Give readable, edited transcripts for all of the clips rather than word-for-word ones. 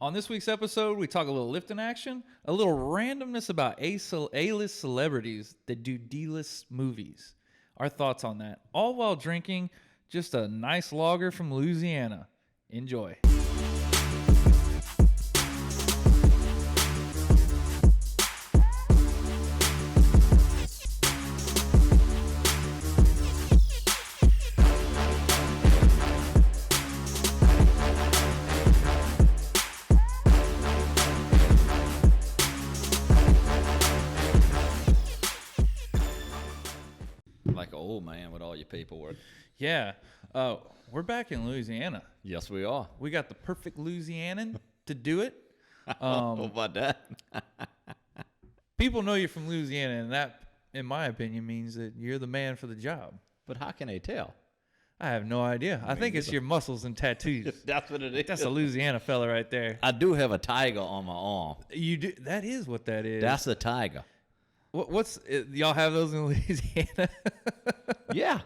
On this week's episode, we talk a little lifting action, a little randomness about A-list celebrities that do D-list movies. Our thoughts on that, all while drinking just a nice lager from Louisiana. Enjoy. Like an old man with all your paperwork. Yeah, we're back in Louisiana. Yes, we are. We got the perfect Louisianan to do it. How about that? People know you're from Louisiana, and that, in my opinion, means that you're the man for the job. But how can they tell? I have no idea. I think it's your muscles and tattoos. That's what it is. That's a Louisiana fella right there. I do have a tiger on my arm. You do? That is what that is. That's a tiger. What's y'all have those in Louisiana? Yeah.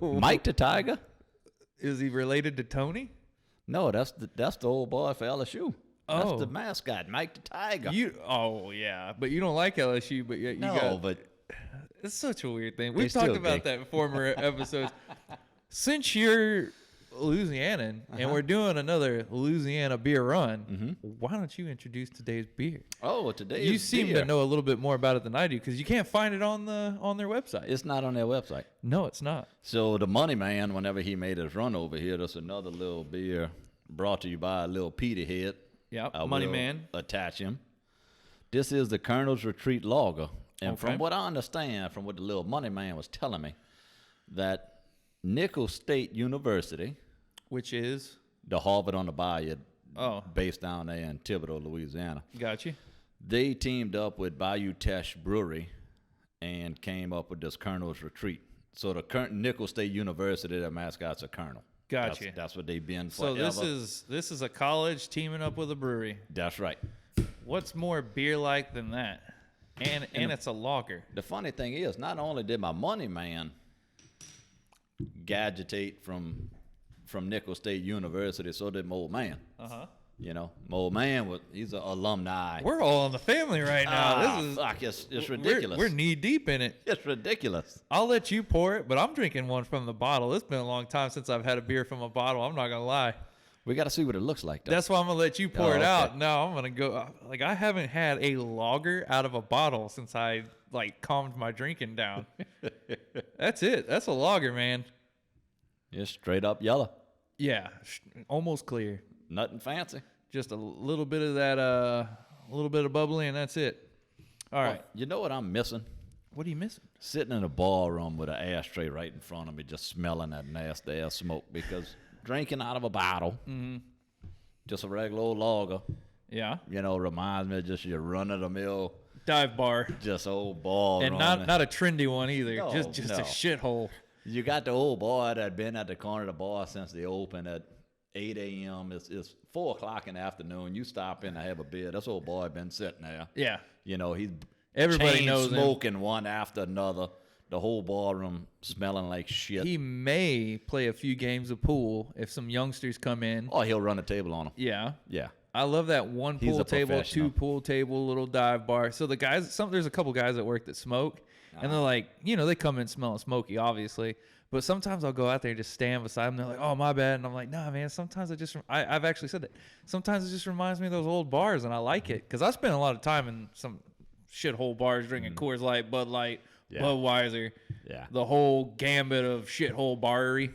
Mike the Tiger. Is he related to Tony? No, that's the old boy for LSU. Oh. That's the mascot, Mike the Tiger. Oh yeah, but you don't like LSU, but you got. But It's such a weird thing. We've talked about that in former episodes. Since you're Louisianan and we're doing another Louisiana beer run, why don't you introduce today's beer? Oh, today You seem to know a little bit more about it than I do because you can't find it on their website. It's not on their website. No, it's not. So the Money Man, whenever he made his run over here, that's another little beer brought to you by a little Petey head. Yeah, I Money will Man. Attach him. This is the Colonel's Retreat Lager. And Okay. from what I understand, from what the little Money Man was telling me, that Nicholls State University, Which is? the Harvard on the Bayou, Oh, based down there in Thibodaux, Louisiana, got you. they teamed up with Bayou Teche Brewery and came up with this Colonel's Retreat. So the Nicholls State University, their mascot's a Colonel. Got you. That's what they've been So forever. this is a college teaming up with a brewery. That's right. What's more beer-like than that? And it's a lager. The funny thing is, not only did my Money Man gadgetate from Nicholls State University, so did my old man. Uh-huh. You know, my old man he's an alumni. We're all in the family right now. This is Fuck, it's ridiculous. We're knee deep in it. It's ridiculous. I'll let you pour it, but I'm drinking one from the bottle. It's been a long time since I've had a beer from a bottle. I'm not gonna lie. We got to see what it looks like, though. That's why I'm gonna let you pour it okay. out. No, I'm gonna go. Like I haven't had a lager out of a bottle since I calmed my drinking down. That's it. That's a lager, man. It's straight up yellow. Yeah, almost clear. Nothing fancy. Just a little bit of that, a little bit of bubbly, and that's it. All right. You know what I'm missing? What are you missing? Sitting in a ballroom with an ashtray right in front of me, just smelling that nasty ass smoke, because drinking out of a bottle, just a regular old lager, Yeah. you know, reminds me of just your run-of-the-mill, Dive bar. just old ballroom. And not a trendy one either. No, just no. a shithole. You got the old boy that been at the corner of the bar since they opened at 8 a.m. It's 4 o'clock in the afternoon. You stop in to have a beer. This old boy been sitting there. Yeah. You know, he's Everybody chain knows him. smoking one after another. The whole ballroom smelling like shit. He may play a few games of pool if some youngsters come in. Oh, he'll run a table on him. Yeah. Yeah. I love that one He's pool a table, professional. 2 pool table, little dive bar. So the guys, there's a couple guys at work that smoke, and they're like, they come in smelling smoky, obviously. But sometimes I'll go out there and just stand beside them. They're like, "Oh, my bad," and I'm like, "Nah, man. Sometimes I've actually said that. Sometimes it just reminds me of those old bars, and I like it because I spend a lot of time in some shithole bars drinking Coors Light, Bud Light, Yeah. Budweiser, Yeah. the whole gambit of shithole barery,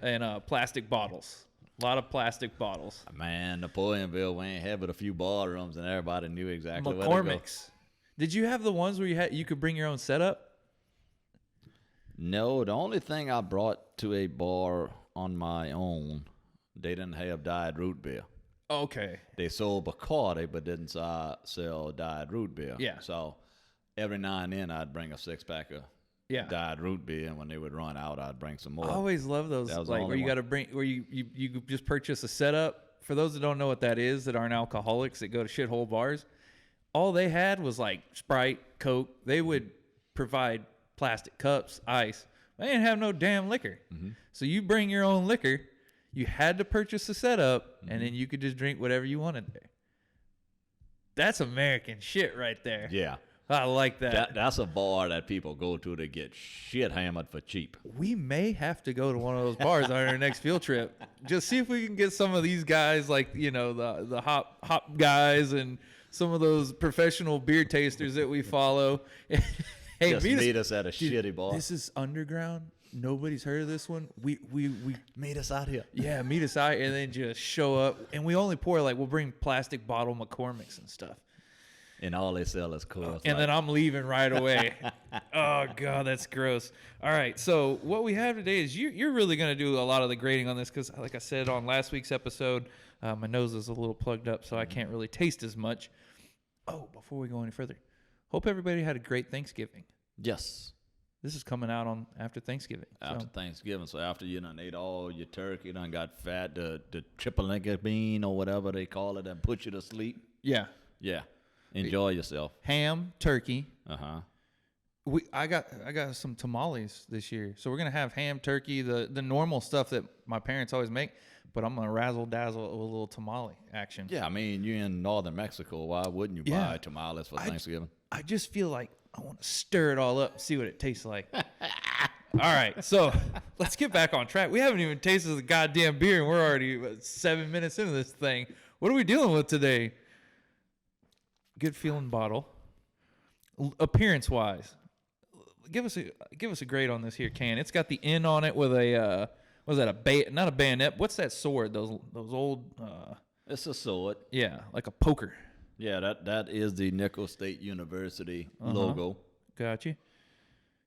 and plastic bottles. A lot of plastic bottles. Man, Napoleonville, we ain't had but a few ballrooms, and everybody knew exactly where to go. McCormick's. Did you have the ones where you could bring your own setup? No, the only thing I brought to a bar on my own, they didn't have dyed root beer. Okay. They sold Bacardi, but didn't sell dyed root beer. Yeah. So every now and then, I'd bring a 6-pack of dyed root beer, and when they would run out, I'd bring some more. I always love those, That was the like only where you one. got to bring, where you just purchase a setup. For those that don't know what that is, that aren't alcoholics that go to shithole bars, all they had was like Sprite, Coke. They would provide plastic cups, ice. They didn't have no damn liquor. So you bring your own liquor. You had to purchase the setup, and then you could just drink whatever you wanted there. That's American shit right there. Yeah. I like that. That's a bar that people go to get shit hammered for cheap. We may have to go to one of those bars on our next field trip. Just see if we can get some of these guys, like, you know, the hop guys and some of those professional beer tasters that we follow. Hey, Just meet us at a shitty bar. This is underground. Nobody's heard of this one. We Meet us out here. yeah, meet us out, and then just show up. And we only pour, like, we'll bring plastic bottle McCormick's and stuff. And all they sell is Coors. And then I'm leaving right away. Oh, God, that's gross. All right, so what we have today is you're really going to do a lot of the grading on this because, like I said on last week's episode, my nose is a little plugged up, so I can't really taste as much. Oh, before we go any further, hope everybody had a great Thanksgiving. Yes. This is coming out on after Thanksgiving. After Thanksgiving. So after you done ate all your turkey, done got fat, the triple bean or whatever they call it, and put you to sleep. Yeah. Yeah. Enjoy yourself. Ham, turkey. Uh-huh. I got some tamales this year. So we're going to have ham, turkey, the normal stuff that my parents always make, but I'm going to razzle dazzle with a little tamale action. Yeah, I mean, you're in northern Mexico. Why wouldn't you buy tamales for Thanksgiving? I just feel like I want to stir it all up, see what it tastes like. All right, so let's get back on track. We haven't even tasted the goddamn beer, and we're already 7 minutes into this thing. What are we dealing with today? Good feeling bottle. Appearance-wise, give us a grade on this here can. It's got the N on it with a was that not a bayonet? What's that sword? Those old. It's a sword. Yeah, like a poker. Yeah, that is the Nicholls State University logo. Gotcha.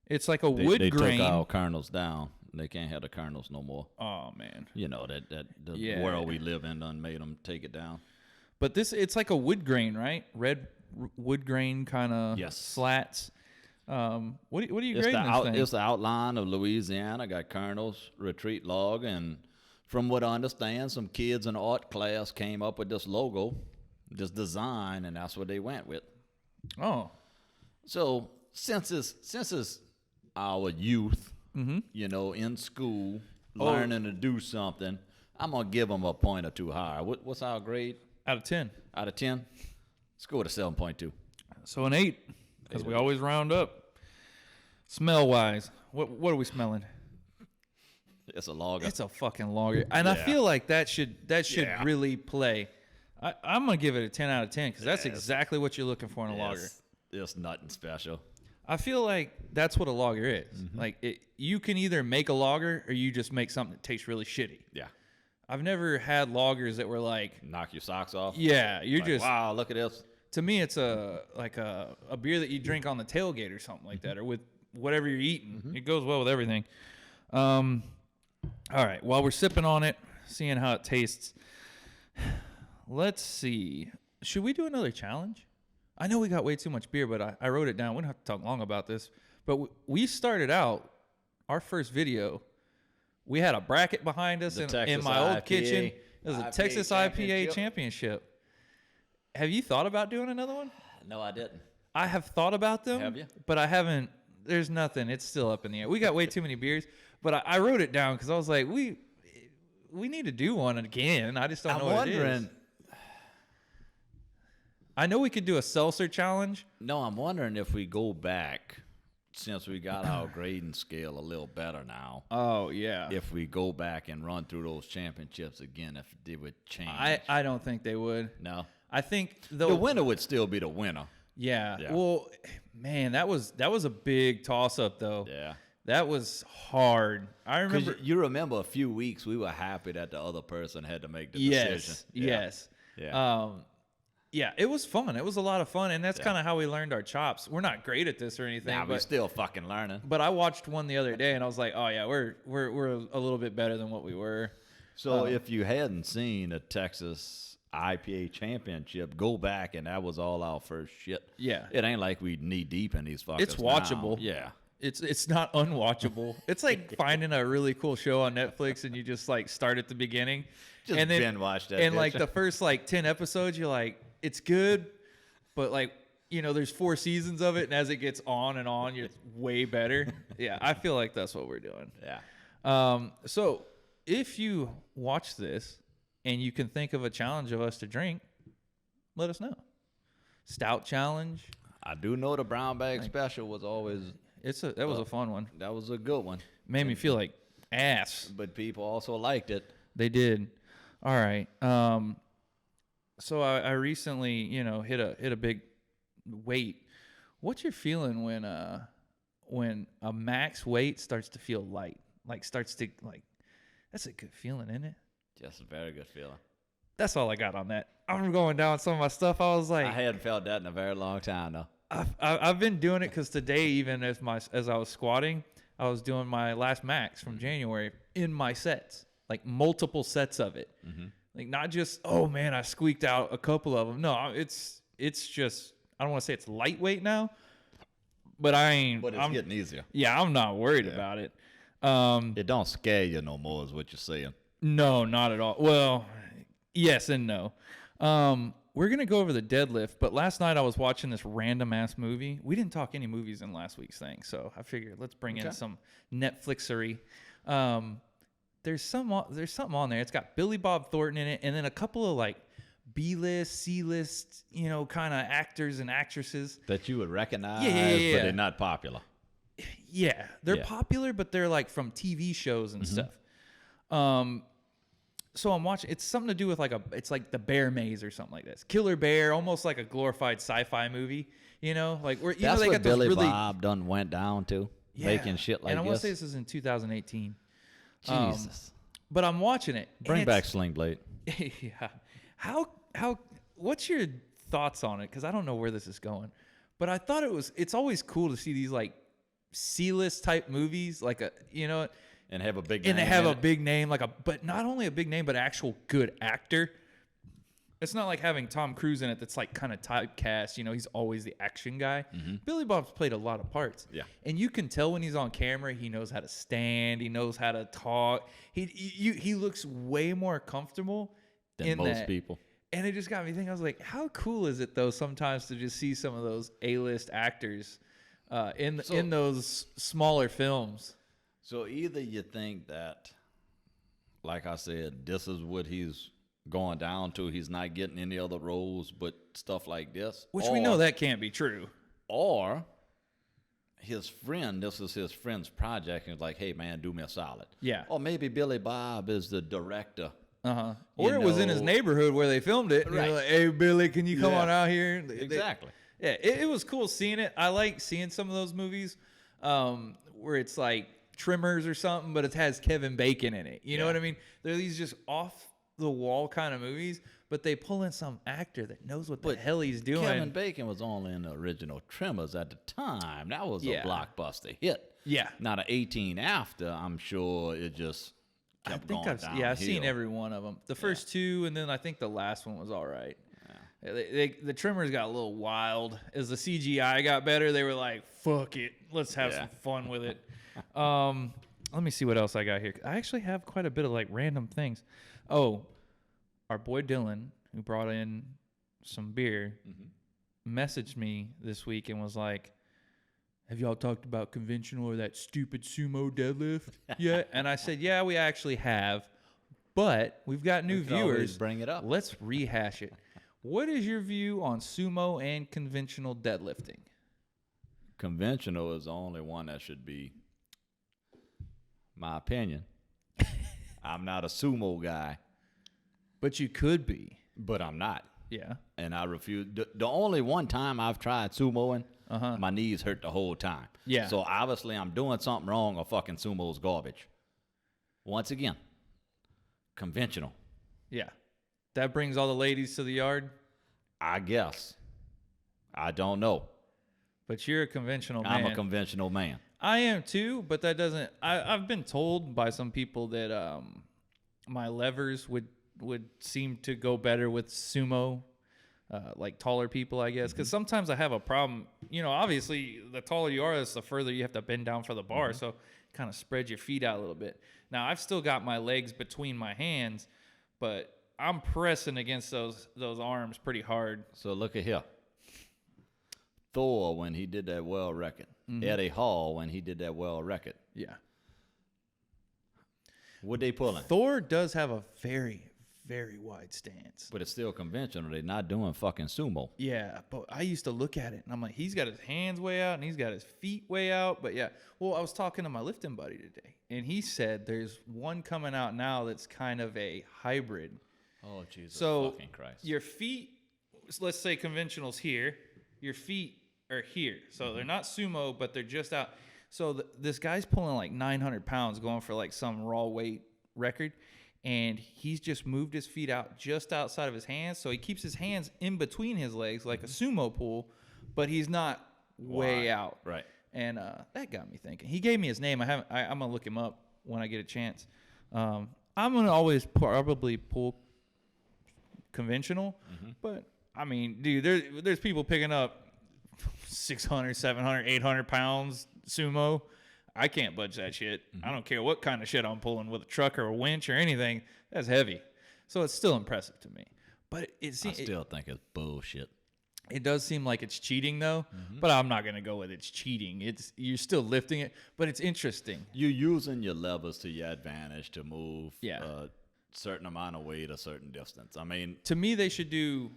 It's like a wood they grain. Took our kernels down. They can't have the kernels no more. Oh man. You know the world we live in done made them take it down. But it's like a wood grain, right? Red wood grain kind of slats. What are you grading this thing? It's the outline of Louisiana. Got kernels, retreat log, and from what I understand, some kids in art class came up with this logo, this design, and that's what they went with. Oh. So since it's our youth, you know, in school, learning to do something, I'm gonna give them a point or two higher. What's our grade? Out of 10. Out of 10? Let's go with a 7.2. So an 8, because we always round up. Smell-wise, what are we smelling? It's a lager. It's a fucking lager. And I feel like that should really play. I'm going to give it a 10 out of 10 because that's exactly what you're looking for in a lager. It's nothing special. I feel like that's what a lager is. Like, you can either make a lager or you just make something that tastes really shitty. Yeah. I've never had lagers that were like... Knock your socks off? Yeah, you're like, just... Wow, look at this. To me, it's a beer that you drink on the tailgate or something like that, or with whatever you're eating. It goes well with everything. All right, while we're sipping on it, seeing how it tastes, let's see. Should we do another challenge? I know we got way too much beer, but I wrote it down. We don't have to talk long about this. But we started out, our first video... We had a bracket behind us in my old kitchen. It was a Texas IPA championship. Have you thought about doing another one? No, I didn't. I have thought about them. Have you? But I haven't. There's nothing. It's still up in the air. We got way too many beers. But I wrote it down because I was like, we need to do one again. I just don't know what it is. I know we could do a seltzer challenge. No, I'm wondering if we go back... Since we got our grading scale a little better now. Oh, yeah. If we go back and run through those championships again, if they would change. I don't think they would. No. I think the winner would still be the winner. Yeah. Well, man, that was a big toss-up, though. Yeah. That was hard. I remember. You remember a few weeks we were happy that the other person had to make the decision. Yes. Yeah. Yeah, it was fun. It was a lot of fun, and that's kind of how we learned our chops. We're not great at this or anything. Nah, we're still fucking learning. But I watched one the other day, and I was like, oh, yeah, we're a little bit better than what we were. So if you hadn't seen a Texas IPA championship, go back, and that was all our first shit. Yeah. It ain't like we knee deep in these fuckers. It's watchable. Now. Yeah. It's not unwatchable. It's like finding a really cool show on Netflix, and you just, like, start at the beginning. Just and then, binge watch that. And, like, the first, like, 10 episodes, you're like, it's good, but like, you know, there's 4 seasons of it, and as it gets on and on, it's way better. Yeah, I feel like that's what we're doing. Yeah. So if you watch this and you can think of a challenge of us to drink, let us know. Stout challenge. I do know the brown bag special was always. That was a fun one. That was a good one. Made me feel like ass. But people also liked it. They did. All right. So I recently, hit a big weight. What's your feeling when a max weight starts to feel light? That's a good feeling, isn't it? Just a very good feeling. That's all I got on that. I'm going down some of my stuff. I was like, I hadn't felt that in a very long time, though. I've been doing it because today, even as I was squatting, I was doing my last max from January in my sets, like multiple sets of it. Mm-hmm. Like not just, oh man, I squeaked out a couple of them. No, it's just, I don't want to say it's lightweight now, but I'm getting easier. Yeah, I'm not worried about it. It don't scare you no more is what you're saying. No, not at all. Well, yes and no. We're going to go over the deadlift, but last night I was watching this random ass movie. We didn't talk any movies in last week's thing, so I figured let's bring in some Netflixery. There's something on there. It's got Billy Bob Thornton in it, and then a couple of like B-list, C-list, kind of actors and actresses that you would recognize, yeah. but they're not popular. Yeah, they're popular, but they're like from TV shows and stuff. So I'm watching. It's something to do with it's like the Bear Maze or something like this. Killer Bear, almost like a glorified sci-fi movie. Like where that's they what got Billy those really Bob done went down to, making shit like this. And I want to say this is in 2018. Jesus. But I'm watching it. Bring back Sling Blade. Yeah. How? What's your thoughts on it? Because I don't know where this is going. But I thought it's always cool to see these like C-list type movies, like and have a big name. And they have a big name, but not only a big name, but actual good actor. It's not like having Tom Cruise in it that's like kind of typecast. He's always the action guy. Mm-hmm. Billy Bob's played a lot of parts. Yeah. And you can tell when he's on camera, he knows how to stand. He knows how to talk. He looks way more comfortable than most people. And it just got me thinking, I was like, how cool is it, though, sometimes to just see some of those A-list actors in those smaller films? So either you think that, like I said, this is what he's going down to. He's not getting any other roles but stuff like this. Which we know that can't be true. Or his friend, this is his friend's project, and he's like, hey, man, do me a solid. Yeah. Or maybe Billy Bob is the director. Uh-huh. Or it was in his neighborhood where they filmed it. Right. Like, hey, Billy, can you come on out here? Exactly. It was cool seeing it. I like seeing some of those movies where it's like Trimmers or something, but it has Kevin Bacon in it. You know what I mean? They're these just off the wall kind of movies, but they pull in some actor that knows what the hell he's doing. Kevin Bacon was only in the original Trimmers at the time. That was a blockbuster hit. Yeah. Now the 18 after, I'm sure it just kept going downhill. I've seen every one of them. The first two, and then I think the last one was all right. Yeah. The Trimmers got a little wild. As the CGI got better, they were like, fuck it. Let's have some fun with it. Let me see what else I got here. I actually have quite a bit of like random things. Oh, our boy Dylan, who brought in some beer, messaged me this week and was like, have y'all talked about conventional or that stupid sumo deadlift yet? And I said, yeah, we actually have, but we've got new viewers. Bring it up. Let's rehash it. What is your view on sumo and conventional deadlifting? Conventional is the only one that should be, my opinion. I'm not a sumo guy. But you could be. But I'm not. Yeah. And I refuse. The only one time I've tried sumoing, my knees hurt the whole time. Yeah. So obviously I'm doing something wrong or fucking sumo's garbage. Once again, conventional. Yeah. That brings all the ladies to the yard? I guess. I don't know. But you're a conventional man. I'm a conventional man. I am too, but that doesn't... I've been told by some people that my levers would seem to go better with sumo, like taller people, I guess. Because sometimes I have a problem. Obviously, the taller you are, the further you have to bend down for the bar. So kind of spread your feet out a little bit. Now, I've still got my legs between my hands, but I'm pressing against those arms pretty hard. So look at here. Thor, when he did that world record. Eddie Hall, when he did that world record. Yeah. What they pulling? Thor does have a very, very wide stance. But it's still conventional. They're not doing fucking sumo. Yeah, but I used to look at it and I'm like, he's got his hands way out and he's got his feet way out. But yeah, well, I was talking to my lifting buddy today and he said there's one coming out now that's kind of a hybrid. Oh, Jesus fucking Christ. Your feet, let's say conventional's here, your feet are here. So they're not sumo, but they're just out. So this guy's pulling like 900 pounds going for like some raw weight record. And he's just moved his feet out just outside of his hands. So he keeps his hands in between his legs like a sumo pull, but he's not way out. Right. And that got me thinking. He gave me his name. I'm going to look him up when I get a chance. I'm going to always probably pull conventional. But, I mean, dude, there's people picking up 600, 700, 800 pounds sumo. I can't budge that shit. I don't care what kind of shit I'm pulling with a truck or a winch or anything. That's heavy. So it's still impressive to me. But I still think it's bullshit. It does seem like it's cheating, though. But I'm not going to go with it's cheating. You're still lifting it, but it's interesting. You're using your levers to your advantage to move Yeah. a certain amount of weight a certain distance. I mean, to me, they should do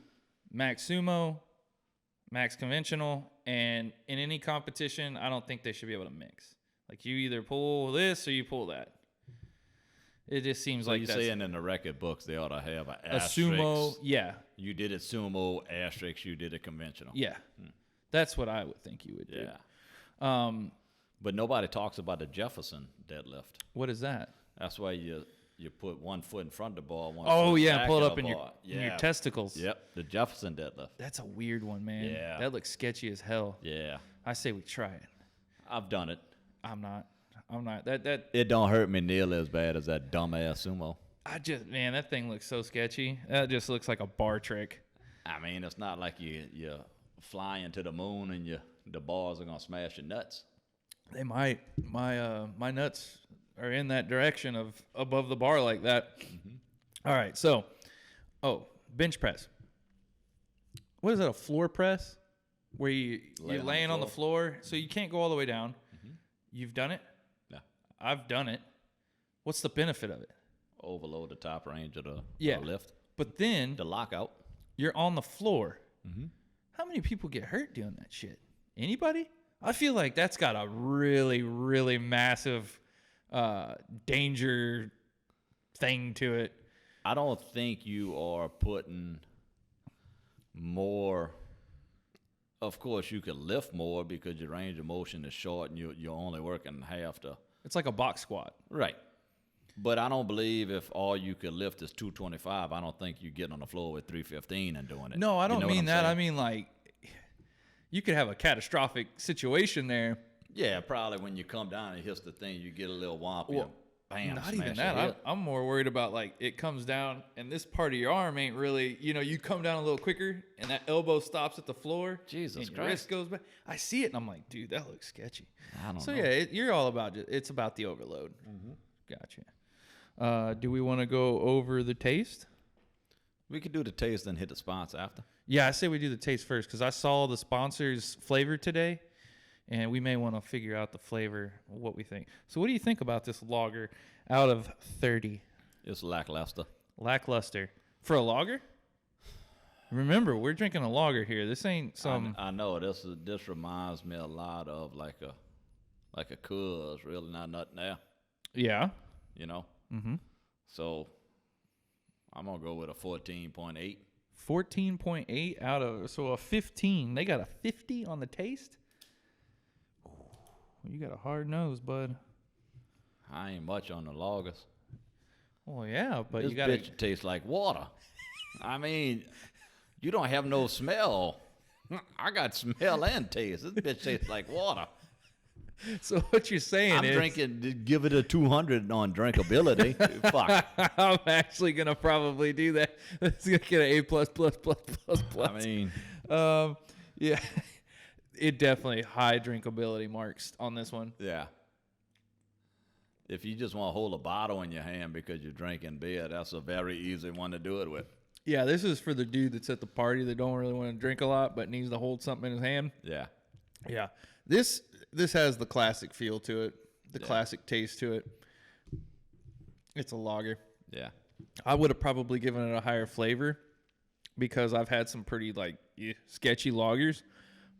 max sumo, max conventional, and in any competition, I don't think they should be able to mix. Like, you either pull this or you pull that. It just seems like you're saying in the record books they ought to have an a asterisk. sumo. Yeah. You did it sumo, asterisk, you did it conventional. Yeah. That's what I would think you would do. Yeah. But nobody talks about the Jefferson deadlift. What is that? That's why you put one foot in front of the ball, one Oh, foot yeah. back Pull it of up the in ball. your testicles. Yep. The Jefferson deadlift. That's a weird one, man. Yeah. That looks sketchy as hell. Yeah. I say we try it. I've done it. I'm not. That It don't hurt me nearly as bad as that dumbass sumo. man, that thing looks so sketchy. That just looks like a bar trick. I mean, it's not like you're flying to the moon and the balls are gonna smash your nuts. They might. My nuts are in that direction of above the bar like that. All right, so bench press. What is that? A floor press? Where you're laying on the floor, so you can't go all the way down. You've done it? Yeah. I've done it. What's the benefit of it? Overload the top range of the lift. But then The lockout. you're on the floor. How many people get hurt doing that shit? Anybody? I feel like that's got a really, really massive danger thing to it. I don't think you are putting more. Of course, you could lift more because your range of motion is short and you're only working half the. It's like a box squat. Right. But I don't believe if all you could lift is 225, I don't think you get on the floor with 315 and doing it. No, I don't mean that. Saying? I mean, like, you could have a catastrophic situation there. Yeah, probably when you come down and hits the thing, you get a little womp. Well, bam, not smash even your that. hip. I'm more worried about, like, it comes down and this part of your arm ain't really, you come down a little quicker and that elbow stops at the floor. Jesus and your Christ. wrist goes back. I see it and I'm like, dude, that looks sketchy. I don't know. So, yeah, you're all about it. It's about the overload. Gotcha. Do we want to go over the taste? We could do the taste and hit the sponsor after. Yeah, I say we do the taste first because I saw the sponsor's flavor today, and we may want to figure out the flavor, what we think. So what do you think about this lager out of 30? It's lackluster. Lackluster. For a lager? Remember, we're drinking a lager here. This ain't some... I know. This reminds me a lot of like a Coors. Really not nothing there. Yeah. Mm-hmm. So I'm going to go with a 14.8. 14.8 out of... So a 15. They got a 50 on the taste? Ooh, you got a hard nose, bud. I ain't much on the lagers. Well, yeah, but This you got to... bitch tastes like water. I mean, you don't have no smell. I got smell and taste. This bitch tastes like water. So what you're saying I'm is... drinking, give it a 200 on drinkability. Fuck. I'm actually going to probably do that. It's going to get an A++++++. I mean... yeah. It definitely high drinkability marks on this one. Yeah. If you just want to hold a bottle in your hand because you're drinking beer, that's a very easy one to do it with. Yeah, this is for the dude that's at the party that don't really want to drink a lot but needs to hold something in his hand. Yeah. Yeah. This has the classic feel to it, the classic taste to it. It's a lager. Yeah. I would have probably given it a higher flavor because I've had some pretty sketchy lagers.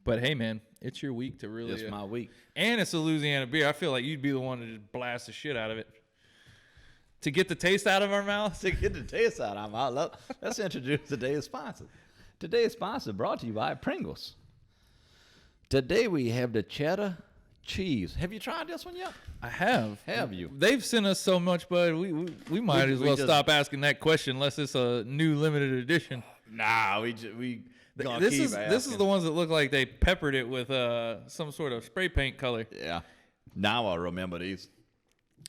But hey, man, it's your week to really. It's my week. And it's a Louisiana beer. I feel like you'd be the one to just blast the shit out of it. To get the taste out of our mouth. To get the taste out of our mouth, let's introduce today's sponsor. Today's sponsor brought to you by Pringles. Today we have the cheddar cheese. Have you tried this one yet? I have. Have you? They've sent us so much, bud. We might as well stop asking that question unless it's a new limited edition. Nah, this is the ones that look like they peppered it with some sort of spray paint color. Yeah. Now I remember these.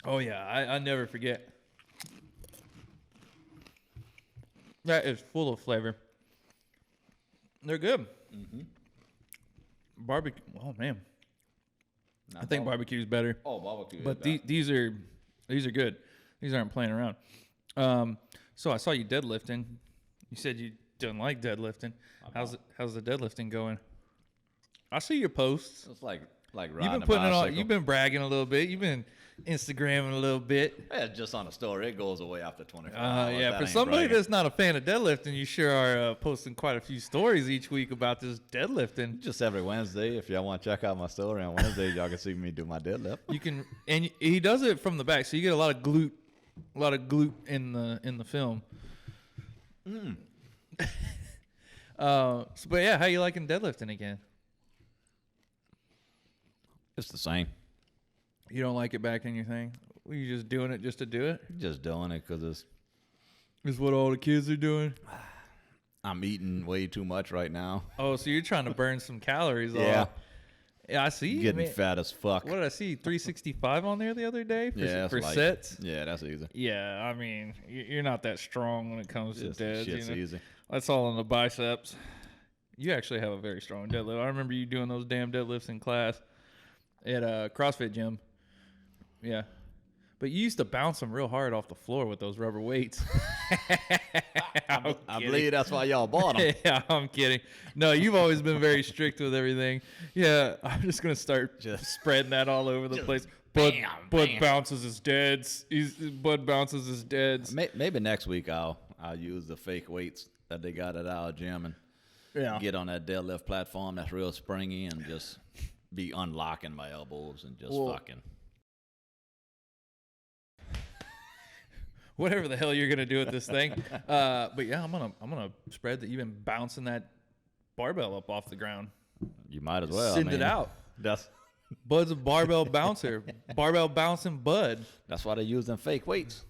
Oh yeah, I never forget. That is full of flavor. They're good. Mm-hmm. Barbecue. Oh man, I think barbecue is better. Oh, barbecue. But these are good. These aren't playing around. So I saw you deadlifting. You said you don't like deadlifting. How's the deadlifting going? I see your posts. It's like riding You've been putting it on. You've been bragging a little bit. You've been Instagramming a little bit. Yeah, just on a story. It goes away after 24 hours. Yeah, for somebody that's not a fan of deadlifting, you sure are posting quite a few stories each week about this deadlifting. Just every Wednesday. If y'all want to check out my story on Wednesday, y'all can see me do my deadlift. You can, and he does it from the back, so you get a lot of glute in the film. But yeah, how you liking deadlifting again? It's the same. You don't like it back in your thing? Were you just doing it just to do it? Just doing it because it's what all the kids are doing. I'm eating way too much right now. Oh, so you're trying to burn some calories off. Yeah, I see. Getting fat as fuck. What did I see? 365 on there the other day for light. sets? Yeah, that's easy. Yeah, I mean, you're not that strong when it comes to deads. Shit's easy. That's all on the biceps. You actually have a very strong deadlift. I remember you doing those damn deadlifts in class at a CrossFit gym. Yeah. But you used to bounce them real hard off the floor with those rubber weights. I believe that's why y'all bought them. Yeah, I'm kidding. No, you've always been very strict with everything. Yeah, I'm just going to start spreading that all over the place. Bud bounces his deads. Bud bounces his deads. Maybe next week I'll use the fake weights that they got at our gym and get on that deadlift platform that's real springy and just be unlocking my elbows and just fucking. Whatever the hell you're gonna do with this thing, but yeah, I'm gonna spread that you've been bouncing that barbell up off the ground. You might as well send it out. That's Bud's a barbell bouncer, barbell bouncing Bud. That's why they use them fake weights.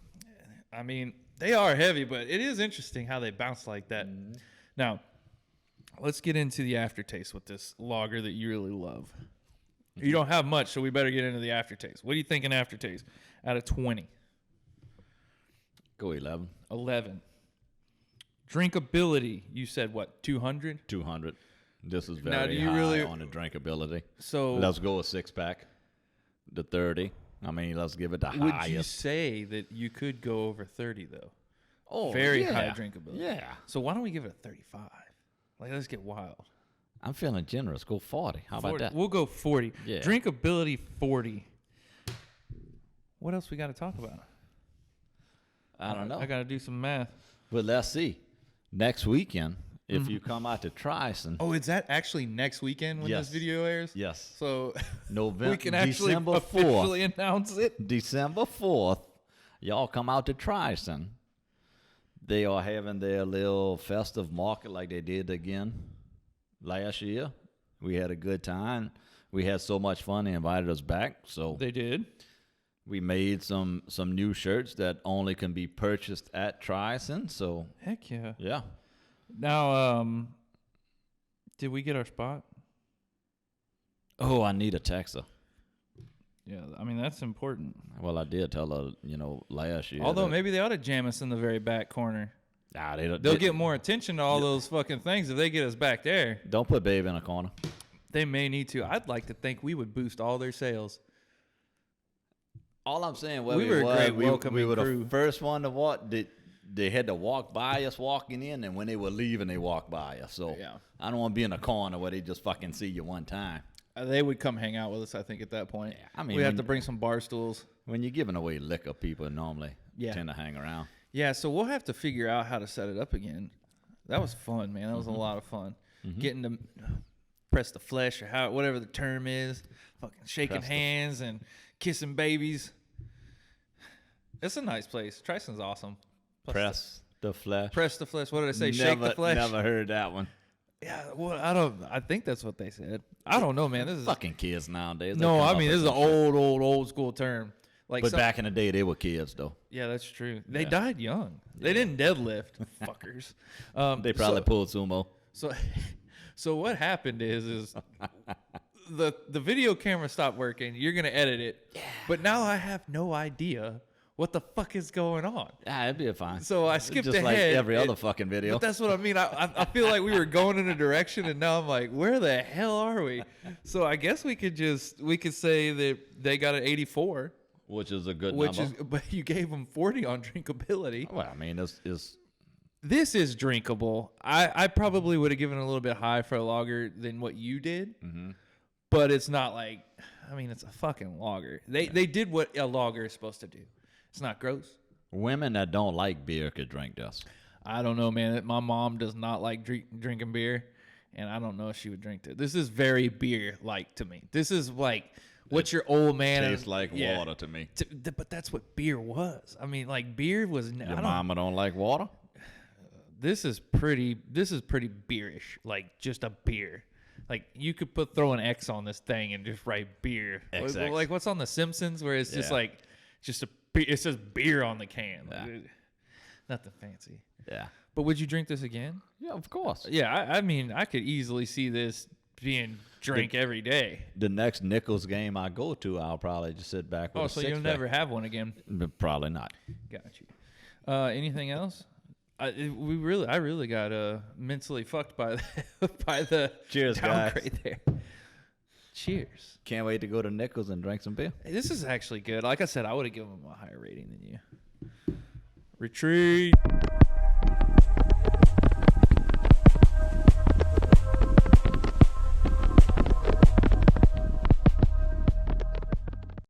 I mean, they are heavy, but it is interesting how they bounce like that. Mm-hmm. Now, let's get into the aftertaste with this lager that you really love. You don't have much, so we better get into the aftertaste. What do you think in aftertaste out of 20? Go 11. 11. Drinkability, you said what, 200? 200. This is very high on the drinkability. So let's go a 6-pack. The 30. I mean, let's give it the highest. Would you say that you could go over 30, though? Oh, very high drinkability. Yeah. So why don't we give it a 35? Like, let's get wild. I'm feeling generous. Go 40. How about that? We'll go 40. Yeah. Drinkability 40. What else we got to talk about? I don't know. I got to do some math. But let's see. Next weekend, if you come out to Trison. Oh, is that actually next weekend when this video airs? Yes. So November, we can actually December 4th, officially announce it. December 4th, y'all come out to Trison. They are having their little festive market like they did again last year. We had a good time. We had so much fun. They invited us back. So they did. We made some new shirts that only can be purchased at Trison. So heck yeah. Yeah. Now, did we get our spot? Oh, I need a texter. Yeah, I mean, that's important. Well, I did tell her, last year. Although maybe they ought to jam us in the very back corner. Nah, they'll get more attention to all those fucking things if they get us back there. Don't put Babe in a corner. They may need to. I'd like to think we would boost all their sales. All I'm saying, we were a great welcoming we were crew. The first one to walk. They had to walk by us walking in, and when they were leaving, they walked by us. So yeah. I don't want to be in a corner where they just fucking see you one time. They would come hang out with us, I think, at that point. Yeah, I mean, we have to bring some bar stools. When you're giving away liquor, people normally tend to hang around. Yeah, so we'll have to figure out how to set it up again. That was fun, man. That was a lot of fun. Getting to press the flesh or whatever the term is, fucking shaking hands and kissing babies. It's a nice place. Trison's awesome. Press the flesh. Press the flesh. What did I say? Shake the flesh. Never heard that one. Yeah, well, I think that's what they said. I don't know, man. This is fucking kids nowadays. No, I mean this is an old school term. Like, but back in the day, they were kids though. Yeah, that's true. They died young. They didn't deadlift, fuckers. They probably pulled sumo. So what happened is the video camera stopped working. You're gonna edit it, but now I have no idea what the fuck is going on. Yeah, it'd be fine. So I skipped just ahead. Like every other fucking video. But that's what I mean. I feel like we were going in a direction, and now I'm like, where the hell are we? So I guess we could say that they got an 84, which is a good number. But you gave them 40 on drinkability. Well, I mean, this is drinkable. I probably would have given it a little bit high for a lager than what you did, but it's not like, I mean, it's a fucking lager. They did what a lager is supposed to do. It's not gross. Women that don't like beer could drink this. I don't know, man. My mom does not like drinking beer, and I don't know if she would drink it. This is very beer-like to me. This is like what your old man tastes like water to me. But that's what beer was. I mean, like beer was. Your mama don't like water. This is pretty beerish. Like just a beer. Like you could throw an X on this thing and just write beer. XX. Like what's on The Simpsons where it's just like it says beer on the can. Yeah. Nothing fancy. Yeah. But would you drink this again? Yeah, of course. Yeah, I mean, I could easily see this being drank every day. The next Nichols game I go to, I'll probably just sit back with a so you'll never have one again. Probably not. Got you. Anything else? I really got mentally fucked by the Cheers, downgrade guys. there. Cheers. Can't wait to go to Nichols and drink some beer. Hey, this is actually good. Like I said, I would have given them a higher rating than you. Retreat.